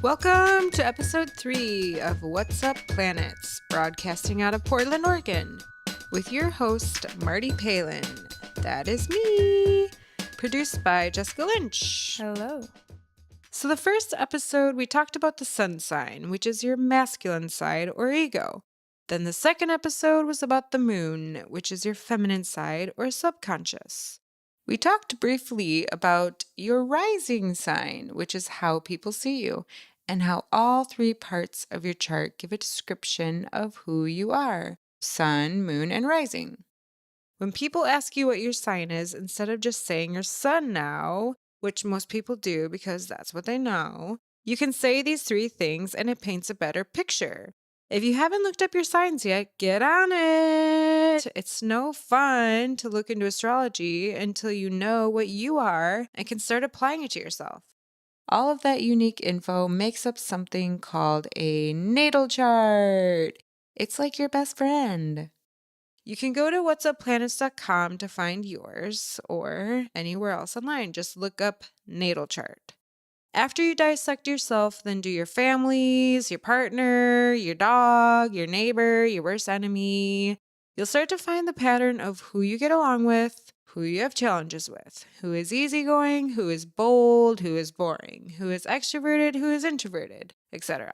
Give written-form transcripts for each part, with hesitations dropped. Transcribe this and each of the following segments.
Welcome to episode 3 of What's Up Planets, broadcasting out of Portland, Oregon, with your host, Marty Palin. That is me. Produced by Jessica Lynch. Hello. So the first episode, we talked about the sun sign, which is your masculine side or ego. Then the second episode was about the moon, which is your feminine side or subconscious. We talked briefly about your rising sign, which is how people see you, and how all 3 parts of your chart give a description of who you are: sun, moon, and rising. When people ask you what your sign is, instead of just saying your sun now, which most people do because that's what they know, you can say these 3 things and it paints a better picture. If you haven't looked up your signs yet, get on it. It's no fun to look into astrology until you know what you are and can start applying it to yourself. All of that unique info makes up something called a natal chart. It's like your best friend. You can go to whatsuplanets.com to find yours or anywhere else online. Just look up natal chart. After you dissect yourself, then do your families, your partner, your dog, your neighbor, your worst enemy. You'll start to find the pattern of who you get along with, who you have challenges with, who is easygoing, who is bold, who is boring, who is extroverted, who is introverted, etc.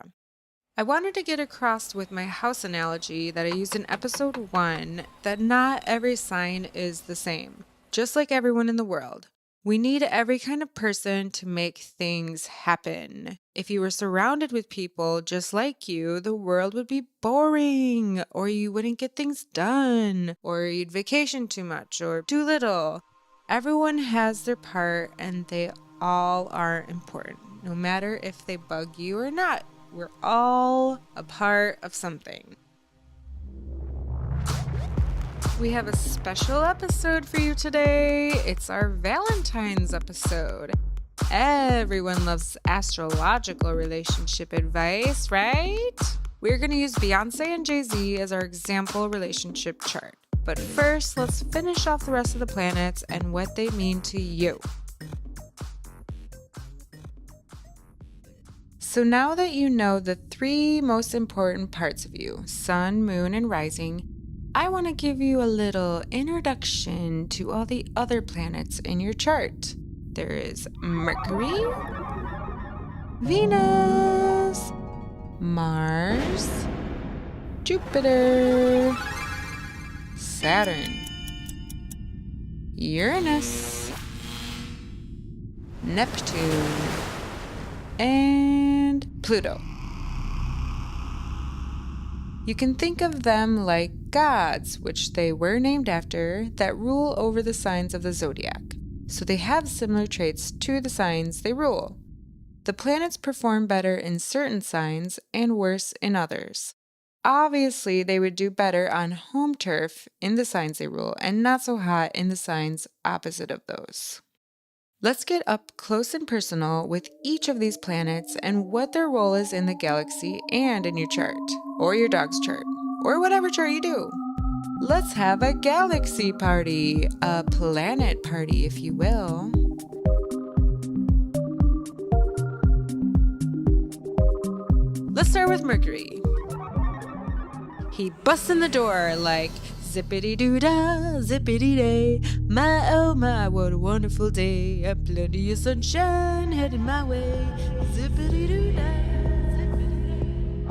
I wanted to get across with my house analogy that I used in episode 1 that not every sign is the same, just like everyone in the world. We need every kind of person to make things happen. If you were surrounded with people just like you, the world would be boring, or you wouldn't get things done, or you'd vacation too much or too little. Everyone has their part and they all are important, no matter if they bug you or not. We're all a part of something. We have a special episode for you today. It's our Valentine's episode. Everyone loves astrological relationship advice, right? We're going to use Beyoncé and Jay-Z as our example relationship chart. But first, let's finish off the rest of the planets and what they mean to you. So now that you know the 3 most important parts of you, sun, moon, and rising, I want to give you a little introduction to all the other planets in your chart. There is Mercury, Venus, Mars, Jupiter, Saturn, Uranus, Neptune, and Pluto. You can think of them like gods, which they were named after, that rule over the signs of the zodiac. So they have similar traits to the signs they rule. The planets perform better in certain signs and worse in others. Obviously, they would do better on home turf in the signs they rule and not so hot in the signs opposite of those. Let's get up close and personal with each of these planets and what their role is in the galaxy and in your chart, or your dog's chart, or whatever chart you do. Let's have a galaxy party, a planet party, if you will. Let's start with Mercury. He busts in the door like, zippity-doo-dah, zippity-day, my oh my, what a wonderful day, and plenty of sunshine headed my way, zippity-doo-dah, zippity-day.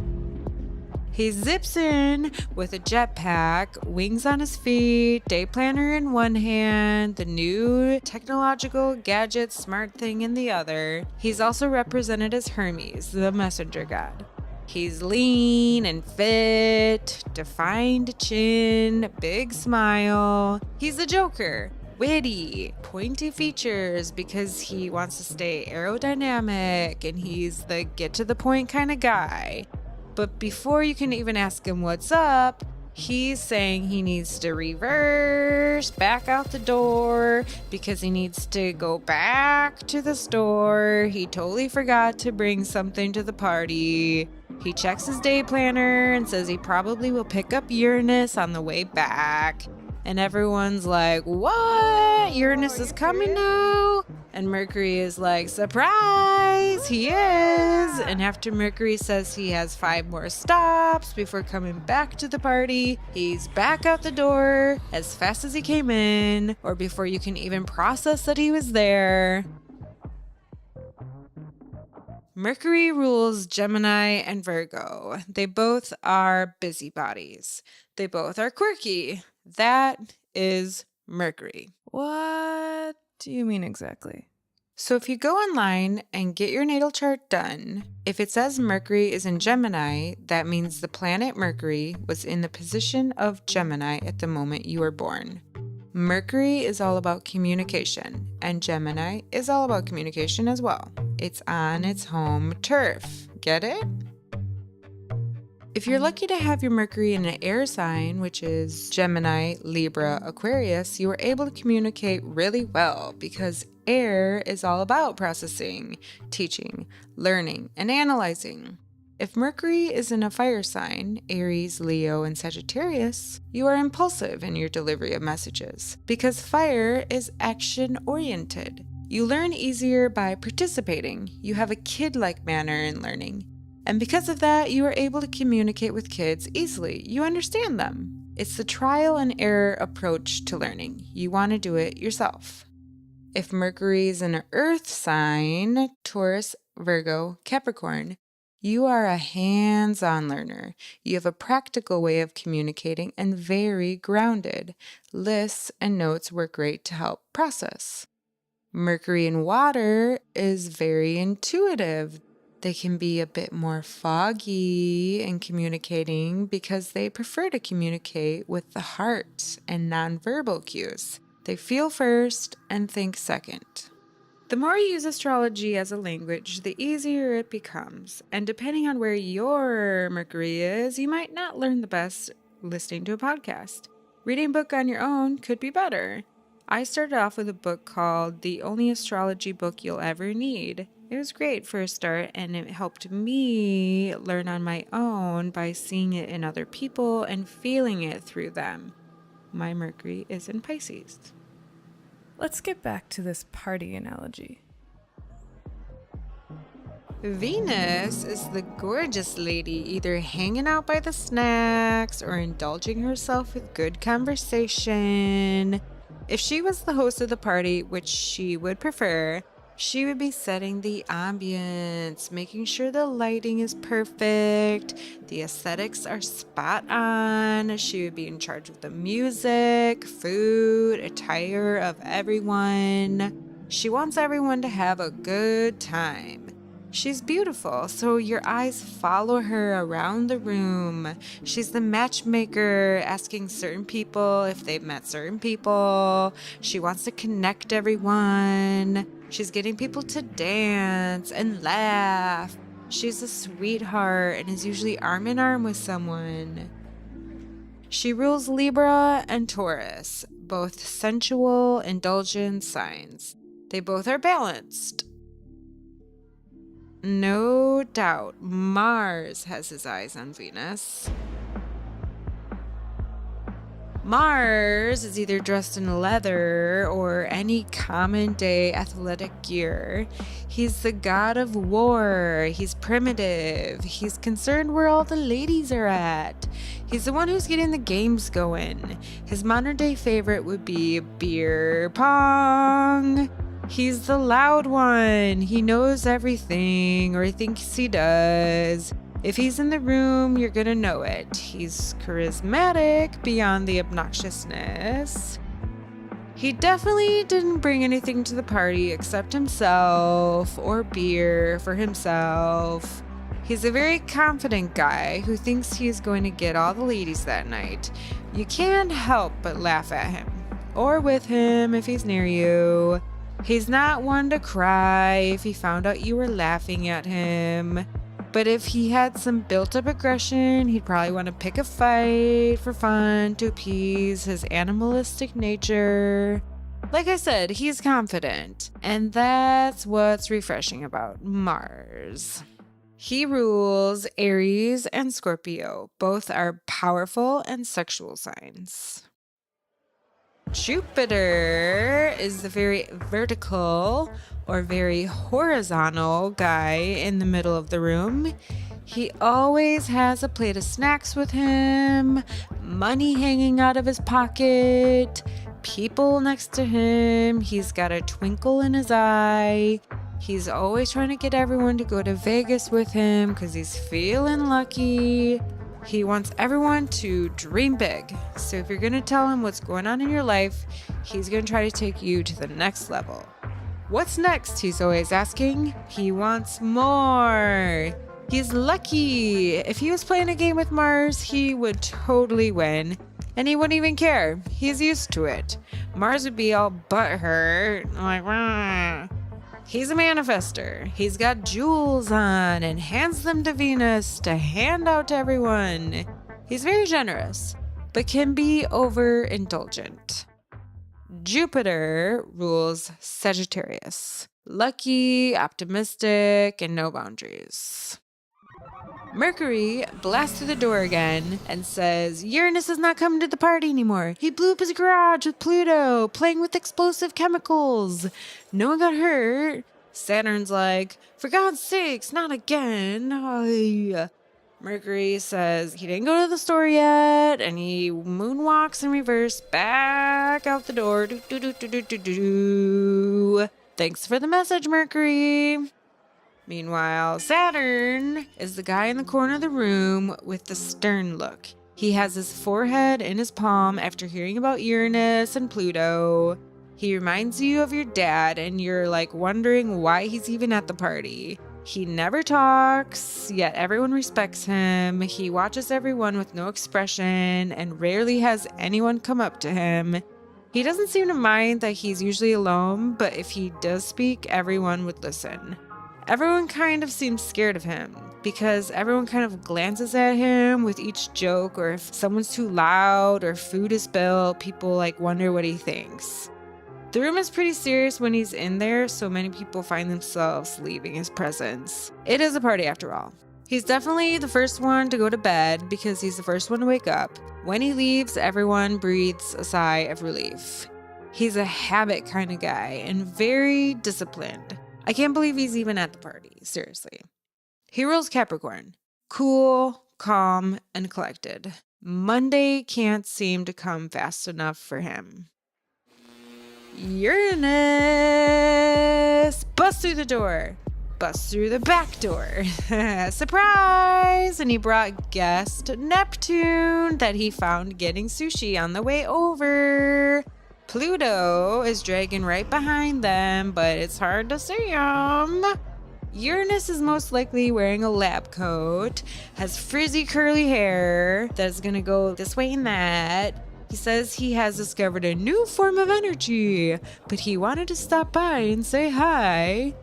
He zips in with a jetpack, wings on his feet, day planner in one hand, the new technological gadget smart thing in the other. He's also represented as Hermes, the messenger god. He's lean and fit, defined chin, big smile. He's a joker, witty, pointy features because he wants to stay aerodynamic and he's the get-to-the-point kind of guy. But before you can even ask him what's up, he's saying he needs to reverse back out the door because he needs to go back to the store. He totally forgot to bring something to the party. He checks his day planner and says he probably will pick up Uranus on the way back. And everyone's like, what? Uranus is coming now? And Mercury is like, surprise, he is. leaves, and after Mercury says he has 5 more stops before coming back to the party, he's back out the door as fast as he came in, or before you can even process that he was there. Mercury rules Gemini and Virgo. They both are busybodies. They both are quirky. That is Mercury. What do you mean exactly? So if you go online and get your natal chart done, if it says Mercury is in Gemini, that means the planet Mercury was in the position of Gemini at the moment you were born. Mercury is all about communication, and Gemini is all about communication as well. It's on its home turf. Get it? If you're lucky to have your Mercury in an air sign, which is Gemini, Libra, Aquarius, you are able to communicate really well because air is all about processing, teaching, learning, and analyzing. If Mercury is in a fire sign, Aries, Leo, and Sagittarius, you are impulsive in your delivery of messages because fire is action-oriented. You learn easier by participating. You have a kid-like manner in learning. And because of that, you are able to communicate with kids easily. You understand them. It's the trial and error approach to learning. You want to do it yourself. If Mercury is in an earth sign, Taurus, Virgo, Capricorn, you are a hands-on learner. You have a practical way of communicating and very grounded. Lists and notes work great to help process. Mercury in water is very intuitive. They can be a bit more foggy in communicating because they prefer to communicate with the heart and nonverbal cues. They feel first and think second. The more you use astrology as a language, the easier it becomes. And depending on where your Mercury is, you might not learn the best listening to a podcast. Reading a book on your own could be better. I started off with a book called The Only Astrology Book You'll Ever Need. It was great for a start, and it helped me learn on my own by seeing it in other people and feeling it through them. My Mercury is in Pisces. Let's get back to this party analogy. Venus is the gorgeous lady either hanging out by the snacks or indulging herself with good conversation. If she was the host of the party, which she would prefer, she would be setting the ambience, making sure the lighting is perfect, the aesthetics are spot on. She would be in charge of the music, food, attire of everyone. She wants everyone to have a good time. She's beautiful, so your eyes follow her around the room. She's the matchmaker, asking certain people if they've met certain people. She wants to connect everyone. She's getting people to dance and laugh. She's a sweetheart and is usually arm in arm with someone. She rules Libra and Taurus, both sensual, indulgent signs. They both are balanced. No doubt, Mars has his eyes on Venus. Mars is either dressed in leather or any common day athletic gear. He's the god of war. He's primitive. He's concerned where all the ladies are at. He's the one who's getting the games going. His modern day favorite would be beer pong. He's the loud one. He knows everything, or he thinks he does. If he's in the room, you're gonna know it. He's charismatic beyond the obnoxiousness. He definitely didn't bring anything to the party except himself or beer for himself. He's a very confident guy who thinks he's going to get all the ladies that night. You can't help but laugh at him, or with him if he's near you. He's not one to cry if he found out you were laughing at him. But if he had some built-up aggression, he'd probably want to pick a fight for fun to appease his animalistic nature. Like I said, he's confident, and that's what's refreshing about Mars. He rules Aries and Scorpio. Both are powerful and sexual signs. Jupiter is the very vertical or very horizontal guy in the middle of the room. He always has a plate of snacks with him, money hanging out of his pocket, people next to him. He's got a twinkle in his eye. He's always trying to get everyone to go to Vegas with him because he's feeling lucky. He wants everyone to dream big. So if you're going to tell him what's going on in your life, he's going to try to take you to the next level. What's next? He's always asking. He wants more. He's lucky. If he was playing a game with Mars, he would totally win. And he wouldn't even care. He's used to it. Mars would be all butthurt. Like, Wah. He's a manifester. He's got jewels on and hands them to Venus to hand out to everyone. He's very generous, but can be overindulgent. Jupiter rules Sagittarius. Lucky, optimistic, and no boundaries. Mercury blasts through the door again and says Uranus is not coming to the party anymore. He blew up his garage with Pluto, playing with explosive chemicals. No one got hurt. Saturn's like, for God's sakes, not again. Ay. Mercury says he didn't go to the store yet, and he moonwalks in reverse back out the door. Thanks for the message, Mercury. Meanwhile, Saturn is the guy in the corner of the room with the stern look. He has his forehead in his palm after hearing about Uranus and Pluto. He reminds you of your dad, and you're like wondering why he's even at the party. He never talks, yet everyone respects him. He watches everyone with no expression and rarely has anyone come up to him. He doesn't seem to mind that he's usually alone, but if he does speak, everyone would listen. Everyone kind of seems scared of him because everyone kind of glances at him with each joke, or if someone's too loud or food is spilled, people like wonder what he thinks. The room is pretty serious when he's in there, so many people find themselves leaving his presence. It is a party after all. He's definitely the first one to go to bed because he's the first one to wake up. When he leaves, everyone breathes a sigh of relief. He's a habit kind of guy and very disciplined. I can't believe he's even at the party, seriously. He rules Capricorn. Cool, calm, and collected. Monday can't seem to come fast enough for him. Uranus busts through the door. Busts through the back door. Surprise! And he brought guest Neptune that he found getting sushi on the way over. Pluto is dragging right behind them, but it's hard to see him. Uranus is most likely wearing a lab coat, has frizzy curly hair that's gonna go this way and that. He says he has discovered a new form of energy, but he wanted to stop by and say hi.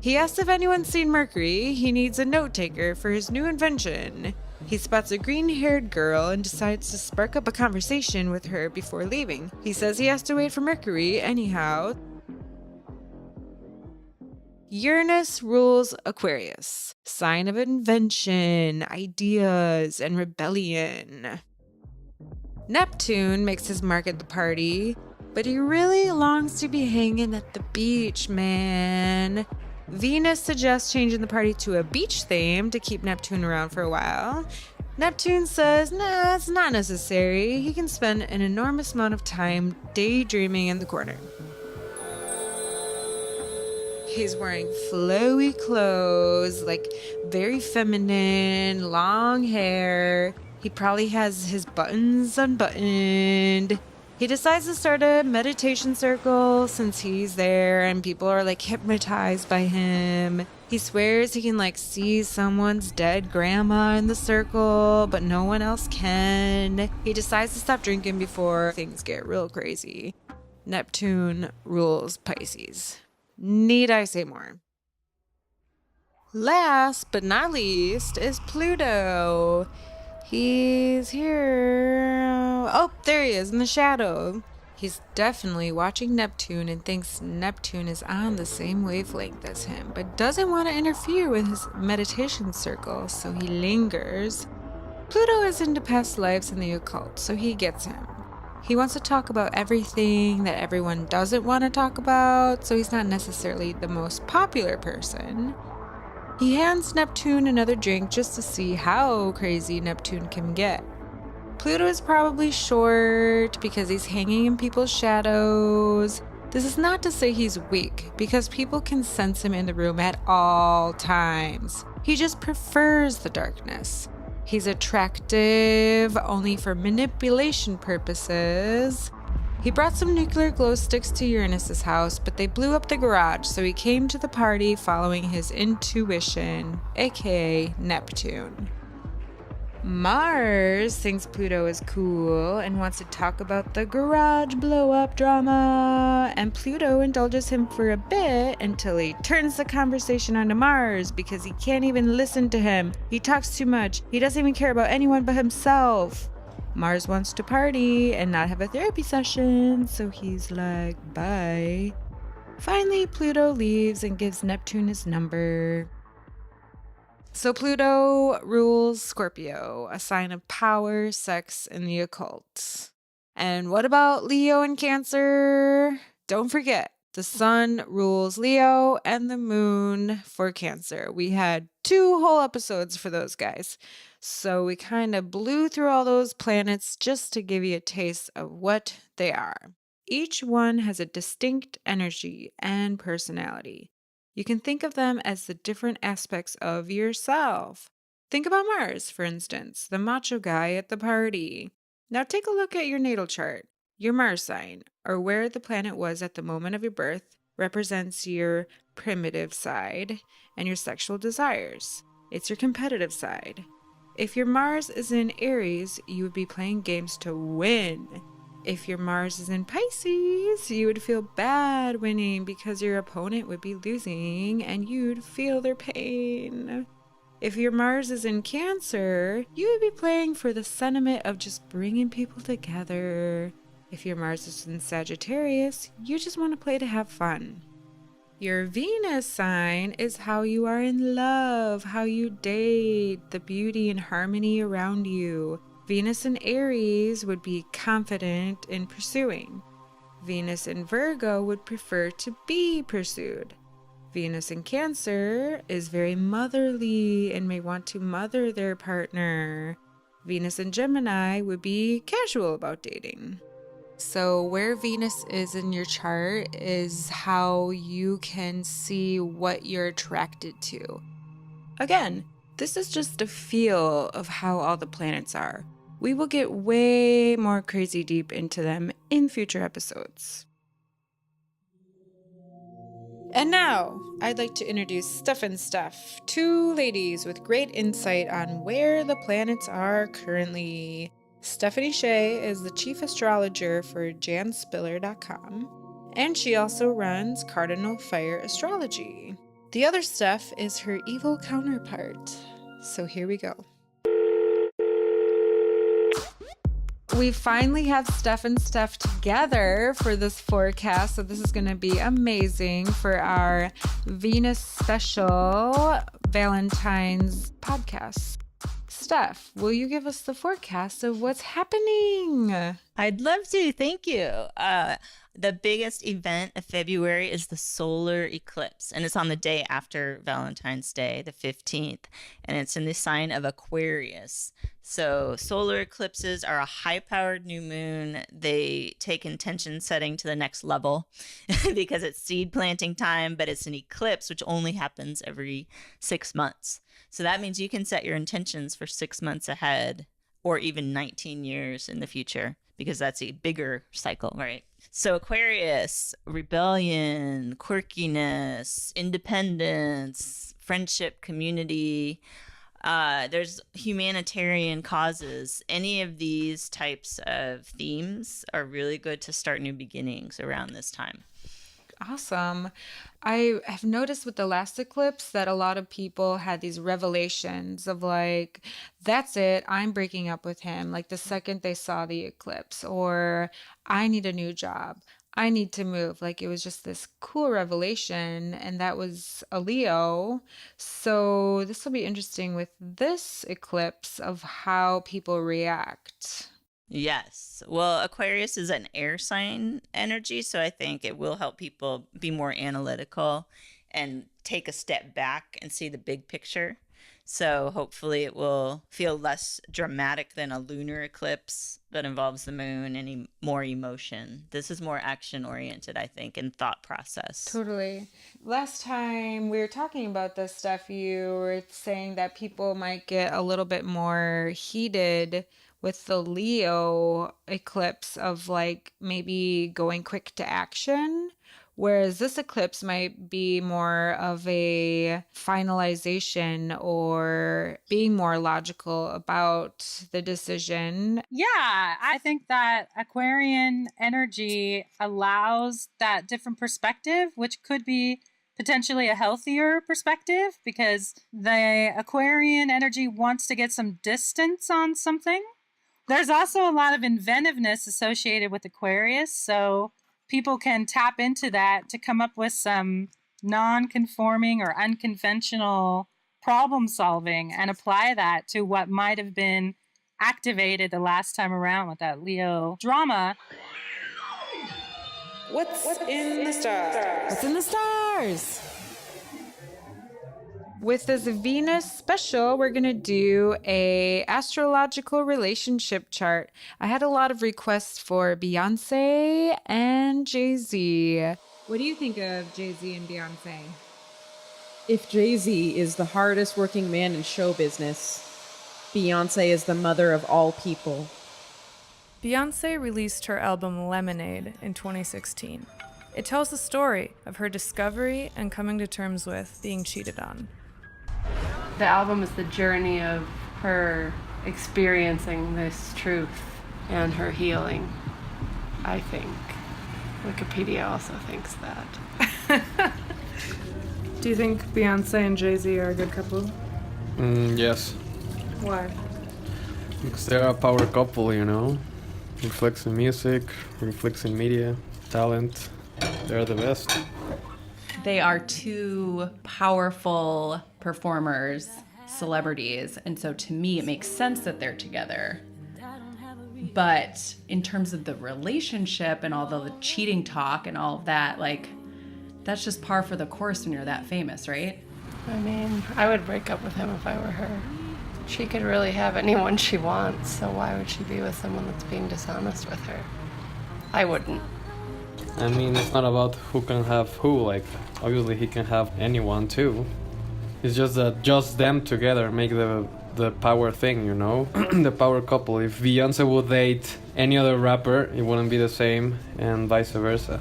He asked if anyone's seen Mercury. He needs a note taker for his new invention. He spots a green-haired girl and decides to spark up a conversation with her before leaving. He says he has to wait for Mercury anyhow. Uranus rules Aquarius, sign of invention, ideas, and rebellion. Neptune makes his mark at the party, but he really longs to be hanging at the beach, man. Venus suggests changing the party to a beach theme to keep Neptune around for a while. Neptune says, nah, it's not necessary. He can spend an enormous amount of time daydreaming in the corner. He's wearing flowy clothes, like very feminine, long hair. He probably has his buttons unbuttoned. He decides to start a meditation circle since he's there and people are like hypnotized by him. He swears he can like see someone's dead grandma in the circle, but no one else can. He decides to stop drinking before things get real crazy. Neptune rules Pisces. Need I say more? Last but not least is Pluto. He's here. Oh, there he is in the shadow. He's definitely watching Neptune and thinks Neptune is on the same wavelength as him, but doesn't want to interfere with his meditation circle, so he lingers. Pluto is into past lives and the occult, so he gets him. He wants to talk about everything that everyone doesn't want to talk about, so he's not necessarily the most popular person. He hands Neptune another drink just to see how crazy Neptune can get. Pluto is probably short because he's hanging in people's shadows. This is not to say he's weak, because people can sense him in the room at all times. He just prefers the darkness. He's attractive only for manipulation purposes. He brought some nuclear glow sticks to Uranus's house, but they blew up the garage, so he came to the party following his intuition, aka Neptune. Mars thinks Pluto is cool and wants to talk about the garage blow-up drama, and Pluto indulges him for a bit until he turns the conversation onto Mars because he can't even listen to him. He talks too much. He doesn't even care about anyone but himself. Mars wants to party and not have a therapy session, so he's like, bye. Finally, Pluto leaves and gives Neptune his number. So Pluto rules Scorpio, a sign of power, sex, and the occult. And what about Leo and Cancer? Don't forget, the sun rules Leo and the moon for Cancer. We had 2 whole episodes for those guys. So we kind of blew through all those planets just to give you a taste of what they are. Each one has a distinct energy and personality. You can think of them as the different aspects of yourself. Think about Mars, for instance, the macho guy at the party. Now take a look at your natal chart. Your Mars sign, or where the planet was at the moment of your birth, represents your primitive side and your sexual desires. It's your competitive side. If your Mars is in Aries, you would be playing games to win. If your Mars is in Pisces, you would feel bad winning because your opponent would be losing and you'd feel their pain. If your Mars is in Cancer, you would be playing for the sentiment of just bringing people together. If your Mars is in Sagittarius, you just want to play to have fun. Your Venus sign is how you are in love, how you date, the beauty and harmony around you. Venus in Aries would be confident in pursuing. Venus in Virgo would prefer to be pursued. Venus in Cancer is very motherly and may want to mother their partner. Venus in Gemini would be casual about dating. So where Venus is in your chart is how you can see what you're attracted to. Again, this is just a feel of how all the planets are. We will get way more crazy deep into them in future episodes. And now, I'd like to introduce Steph and Steph, 2 ladies with great insight on where the planets are currently. Stephanie Shea is the chief astrologer for janspiller.com, and she also runs Cardinal Fire Astrology. The other Steph is her evil counterpart. So here we go. We finally have Steph and Steph together for this forecast, so this is going to be amazing for our Venus special Valentine's podcast. Steph, will you give us the forecast of what's happening? I'd love to. Thank you. The biggest event of February is the solar eclipse, and it's on the day after Valentine's Day, the 15th, and it's in the sign of Aquarius. So solar eclipses are a high-powered new moon. They take intention setting to the next level because it's seed planting time, but it's an eclipse, which only happens every 6 months. So that means you can set your intentions for 6 months ahead or even 19 years in the future, because that's a bigger cycle, right? So Aquarius, rebellion, quirkiness, independence, friendship, community. There's humanitarian causes. Any of these types of themes are really good to start new beginnings around this time. Awesome. I have noticed with the last eclipse that a lot of people had these revelations of like, that's it, I'm breaking up with him. Like the second they saw the eclipse, or I need a new job. I need to move. Like it was just this cool revelation, and that was a Leo. So this will be interesting with this eclipse of how people react. Yes. Well, Aquarius is an air sign energy, so I think it will help people be more analytical and take a step back and see the big picture. So hopefully it will feel less dramatic than a lunar eclipse that involves the moon, any more emotion. This is more action oriented, I think, and thought process. Totally. Last time we were talking about this stuff, you were saying that people might get a little bit more heated with the Leo eclipse of like maybe going quick to action, whereas this eclipse might be more of a finalization or being more logical about the decision. Yeah, I think that Aquarian energy allows that different perspective, which could be potentially a healthier perspective because the Aquarian energy wants to get some distance on something. There's also a lot of inventiveness associated with Aquarius, so people can tap into that to come up with some non-conforming or unconventional problem solving and apply that to what might have been activated the last time around with that Leo drama. What's in the stars? What's in the stars? With this Venus special, we're going to do a astrological relationship chart. I had a lot of requests for Beyoncé and Jay-Z. What do you think of Jay-Z and Beyoncé? If Jay-Z is the hardest working man in show business, Beyoncé is the mother of all people. Beyoncé released her album Lemonade in 2016. It tells the story of her discovery and coming to terms with being cheated on. The album is the journey of her experiencing this truth and her healing, I think. Wikipedia also thinks that. Do you think Beyonce and Jay-Z are a good couple? Yes, Why? because they're a power couple, you know. Reflects in music, reflects in media, talent. They're the best. They are two powerful performers, celebrities, and so to me it makes sense that they're together. But in terms of the relationship and all the cheating talk and all of that, like, that's just par for the course when you're that famous, right? I mean, I would break up with him if I were her. She could really have anyone she wants, so why would she be with someone that's being dishonest with her? I wouldn't. I mean, it's not about who can have who, like, obviously he can have anyone too. It's just that just them together make the power thing, you know? The power couple. If Beyonce would date any other rapper, it wouldn't be the same, and vice versa.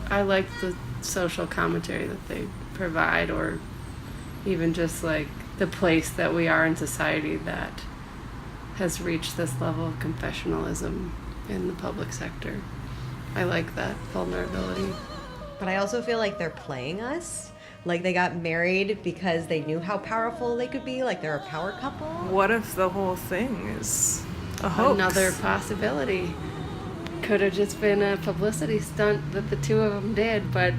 I like the social commentary that they provide, or even just like the place that we are in society that has reached this level of confessionalism in the public sector. I like that vulnerability. But I also feel like they're playing us. Like they got married because they knew how powerful they could be. Like they're a power couple. What if the whole thing is a hoax? Another possibility. Could have just been a publicity stunt that the two of them did, but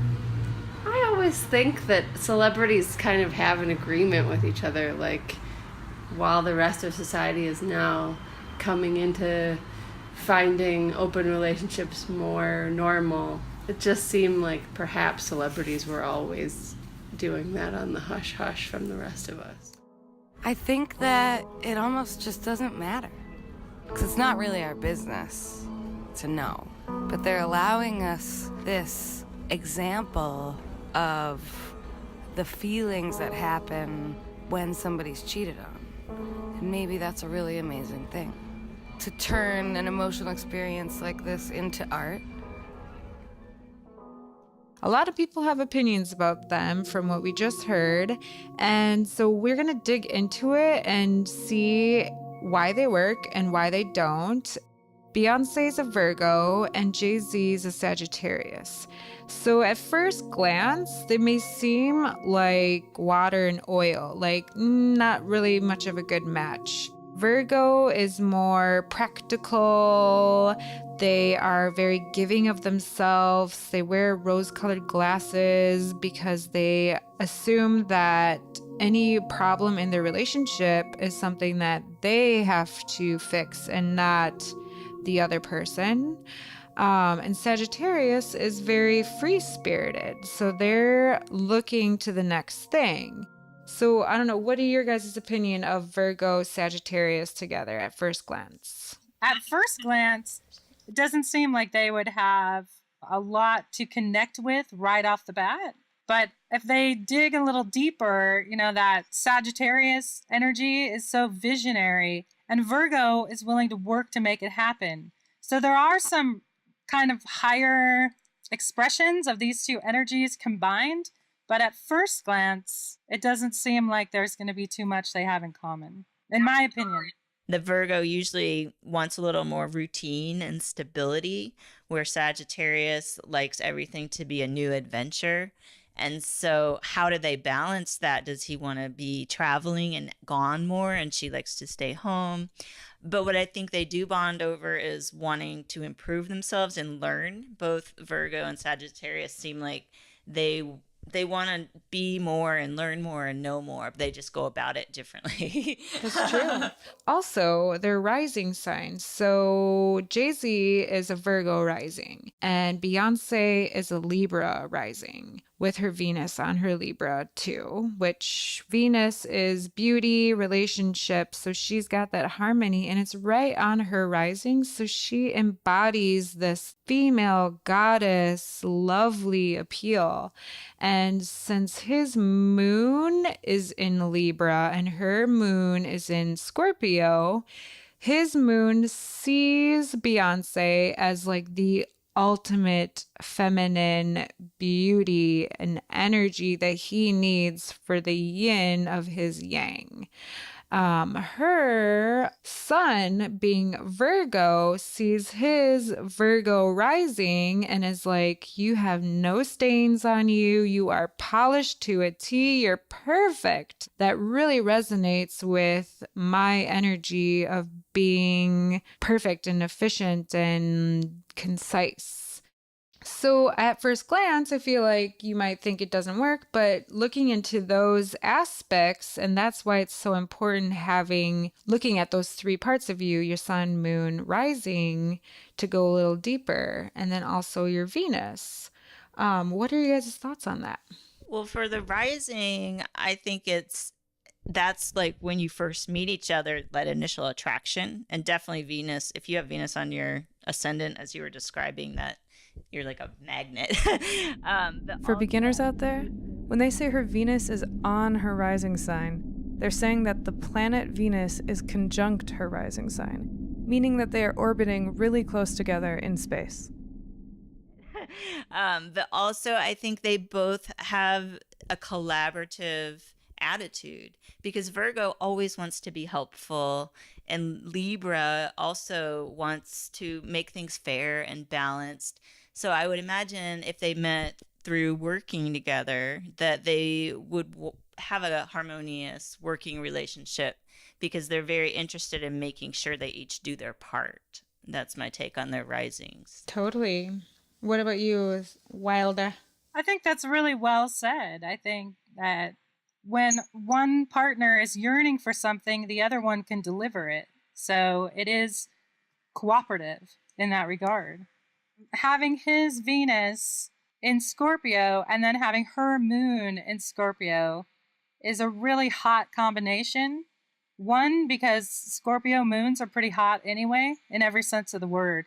I always think that celebrities kind of have an agreement with each other. Like, while the rest of society is now coming into finding open relationships more normal, it just seemed like perhaps celebrities were always doing that on the hush-hush from the rest of us. I think that it almost just doesn't matter. Because it's not really our business to know. But they're allowing us this example of the feelings that happen when somebody's cheated on. And maybe that's a really amazing thing. To turn an emotional experience like this into art. A lot of people have opinions about them from what we just heard, and so we're going to dig into it and see why they work and why they don't. Beyonce's a Virgo and Jay-Z's a Sagittarius. So at first glance, they may seem like water and oil, like not really much of a good match. Virgo is more practical. They are very giving of themselves. They wear rose-colored glasses because they assume that any problem in their relationship is something that they have to fix and not the other person. And Sagittarius is very free-spirited, so they're looking to the next thing. So I don't know, what are your guys' opinion of Virgo, Sagittarius together at first glance? At first glance, it doesn't seem like they would have a lot to connect with right off the bat. But if they dig a little deeper, that Sagittarius energy is so visionary, and Virgo is willing to work to make it happen. So there are some kind of higher expressions of these two energies combined, but at first glance, it doesn't seem like there's going to be too much they have in common, in my opinion. The Virgo usually wants a little more routine and stability, where Sagittarius likes everything to be a new adventure. And so how do they balance that? Does he want to be traveling and gone more, and she likes to stay home? But what I think they do bond over is wanting to improve themselves and learn. Both Virgo and Sagittarius seem like they want to be more and learn more and know more. They just go about it differently. That's true. Also, they're rising signs. So Jay-Z is a Virgo rising, and Beyoncé is a Libra rising, with her Venus on her Libra too, which Venus is beauty, relationships. So she's got that harmony, and it's right on her rising. So she embodies this female goddess, lovely appeal. And since his moon is in Libra and her moon is in Scorpio, his moon sees Beyoncé as like the ultimate feminine beauty and energy that he needs for the yin of his yang. Her sun, being Virgo, sees his Virgo rising and is like, you have no stains on you. You are polished to a T. You're perfect. That really resonates with my energy of being perfect and efficient and concise. So at first glance, I feel like you might think it doesn't work, but looking into those aspects, and that's why it's so important looking at those three parts of you, your sun, moon, rising, to go a little deeper, and then also your Venus. What are you guys' thoughts on that? Well, for the rising, I think that's like when you first meet each other, that initial attraction. And definitely Venus, if you have Venus on your ascendant, as you were describing, that you're like a magnet. For beginners out there, when they say her Venus is on her rising sign, they're saying that the planet Venus is conjunct her rising sign, meaning that they are orbiting really close together in space. But also, I think they both have a collaborative attitude, because Virgo always wants to be helpful, and Libra also wants to make things fair and balanced. So I would imagine if they met through working together, that they would have a harmonious working relationship, because they're very interested in making sure they each do their part. That's my take on their risings. Totally. What about you, Wilder? I think that's really well said. I think that when one partner is yearning for something, the other one can deliver it. So it is cooperative in that regard. Having his Venus in Scorpio and then having her moon in Scorpio is a really hot combination. One, because Scorpio moons are pretty hot anyway, in every sense of the word.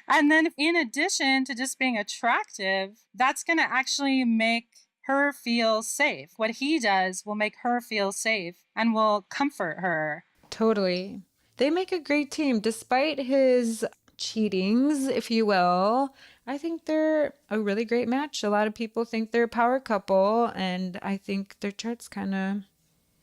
And then in addition to just being attractive, that's going to actually make her feel safe. What he does will make her feel safe and will comfort her. Totally. They make a great team. Despite his cheatings, if you will, I think they're a really great match. A lot of people think they're a power couple, and I think their charts kind of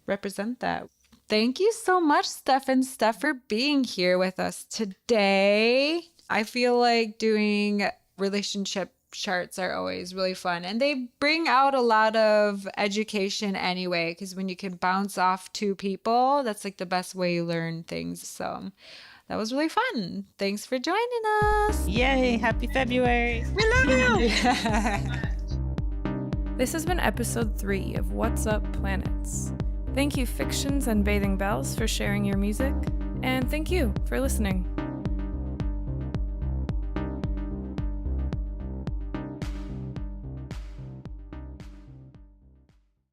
represent that. Thank you so much, Steph and Steph, for being here with us today. I feel like doing relationship charts are always really fun, and they bring out a lot of education anyway, because when you can bounce off two people, that's like the best way you learn things. So that was really fun. Thanks for joining us. Yay, happy February. We love you. This has been episode 3 of What's Up Planets. Thank you, Fictions and Bathing Bells, for sharing your music, and thank you for listening.